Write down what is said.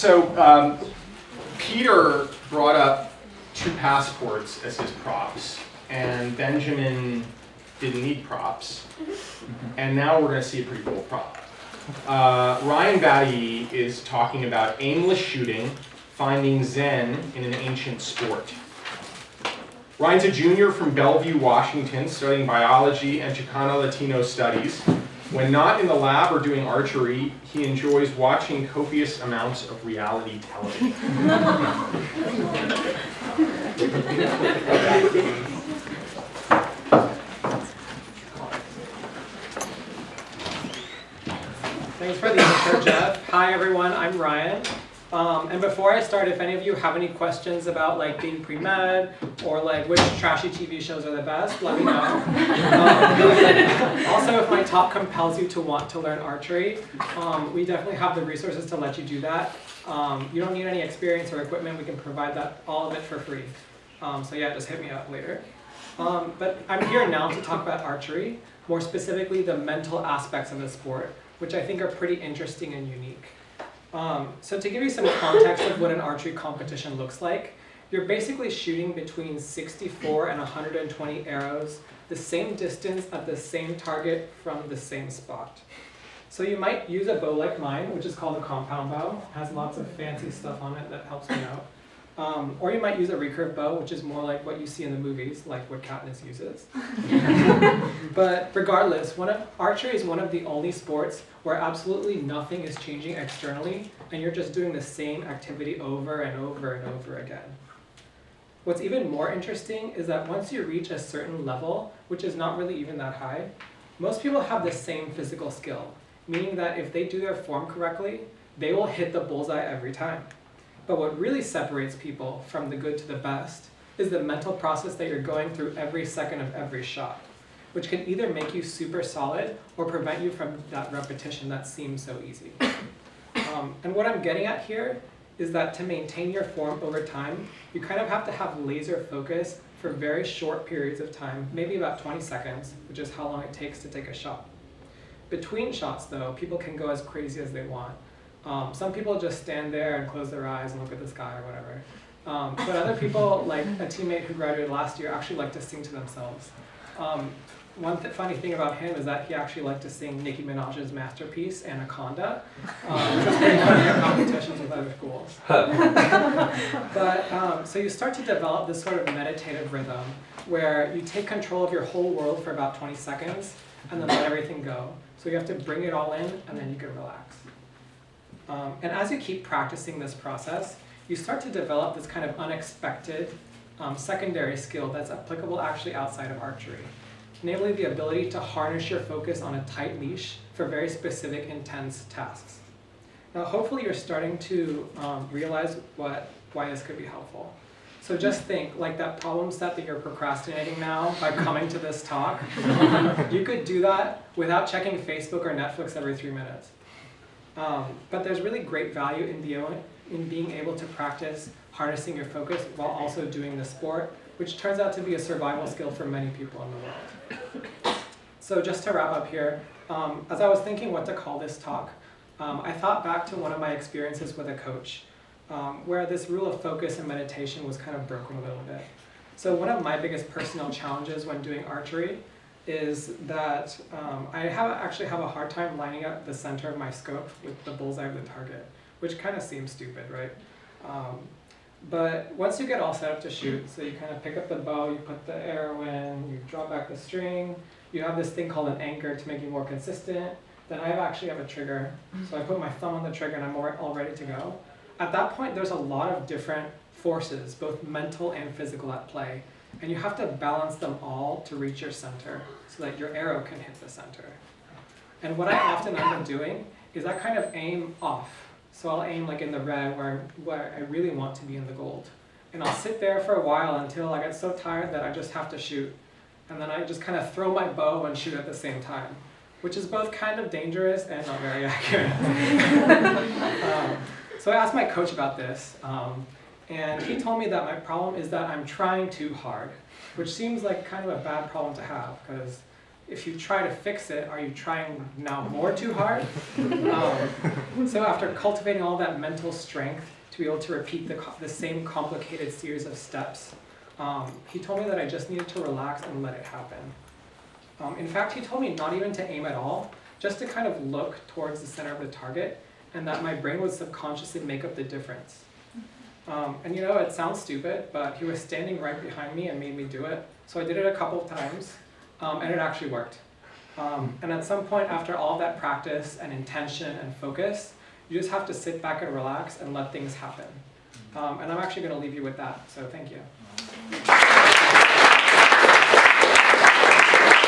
So Peter brought up 2 passports as his props, and Benjamin didn't need props. And now we're going to see a pretty cool prop. Ryan Badiee is talking about aimless shooting, finding Zen in an ancient sport. Ryan's a junior from Bellevue, Washington, studying biology and Chicano Latino studies. When not in the lab or doing archery, he enjoys watching copious amounts of reality television. Thanks for the intro, Jeff. Hi everyone, I'm Ryan. And before I start, if any of you have any questions about like being pre-med or like which trashy TV shows are the best, let me know. Also, if my talk compels you to want to learn archery, we definitely have the resources to let you do that. You don't need any experience or equipment. We can provide that, all of it for free. So yeah, just hit me up later. But I'm here now to talk about archery, more specifically the mental aspects of the sport, which I think are pretty interesting and unique. So to give you some context of what an archery competition looks like, you're basically shooting between 64 and 120 arrows, the same distance at the same target from the same spot. So you might use a bow like mine, which is called a compound bow. It has lots of fancy stuff on it that helps me out. Or you might use a recurve bow, which is more like what you see in the movies, like what Katniss uses. But regardless, archery is one of the only sports where absolutely nothing is changing externally, and you're just doing the same activity over and over and over again. What's even more interesting is that once you reach a certain level, which is not really even that high, most people have the same physical skill, meaning that if they do their form correctly, they will hit the bullseye every time. But what really separates people from the good to the best is the mental process that you're going through every second of every shot, which can either make you super solid or prevent you from that repetition that seems so easy. And what I'm getting at here is that to maintain your form over time, you kind of have to have laser focus for very short periods of time, maybe about 20 seconds, which is how long it takes to take a shot. Between shots, though, people can go as crazy as they want. Some people just stand there and close their eyes and look at the sky or whatever. But other people, like a teammate who graduated last year, actually like to sing to themselves. One funny thing about him is that he actually liked to sing Nicki Minaj's masterpiece, Anaconda, which was pretty funny at competitions with other schools. But so you start to develop this sort of meditative rhythm where you take control of your whole world for about 20 seconds and then let everything go. So you have to bring it all in and then you can relax. And as you keep practicing this process, you start to develop this kind of unexpected secondary skill that's applicable actually outside of archery, namely the ability to harness your focus on a tight leash for very specific, intense tasks. Now, hopefully you're starting to realize why this could be helpful. So just think, like that problem set that you're procrastinating now by coming to this talk, you could do that without checking Facebook or Netflix every 3 minutes. But there's really great value in being able to practice harnessing your focus while also doing the sport, which turns out to be a survival skill for many people in the world. So just to wrap up here, as I was thinking what to call this talk, I thought back to one of my experiences with a coach, where this rule of focus and meditation was kind of broken a little bit. So one of my biggest personal challenges when doing archery is that I actually have a hard time lining up the center of my scope with the bullseye of the target, which kind of seems stupid, right? But once you get all set up to shoot, so you kind of pick up the bow, you put the arrow in, you draw back the string, you have this thing called an anchor to make you more consistent, then I actually have a trigger. So I put my thumb on the trigger and I'm all ready to go. At that point, there's a lot of different forces, both mental and physical at play. And you have to balance them all to reach your center so that your arrow can hit the center. And what I often end up doing is I kind of aim off. So I'll aim like in the red where I really want to be in the gold. And I'll sit there for a while until I get so tired that I just have to shoot. And then I just kind of throw my bow and shoot at the same time, which is both kind of dangerous and not very accurate. So I asked my coach about this. And he told me that my problem is that I'm trying too hard, which seems like kind of a bad problem to have because if you try to fix it, are you trying now more too hard? So after cultivating all that mental strength to be able to repeat the same complicated series of steps, he told me that I just needed to relax and let it happen. In fact, he told me not even to aim at all, just to kind of look towards the center of the target, and that my brain would subconsciously make up the difference. And you know, it sounds stupid, but he was standing right behind me and made me do it. So I did it a couple of times, and it actually worked. And at some point after all that practice and intention and focus, you just have to sit back and relax and let things happen. And I'm actually going to leave you with that, so thank you.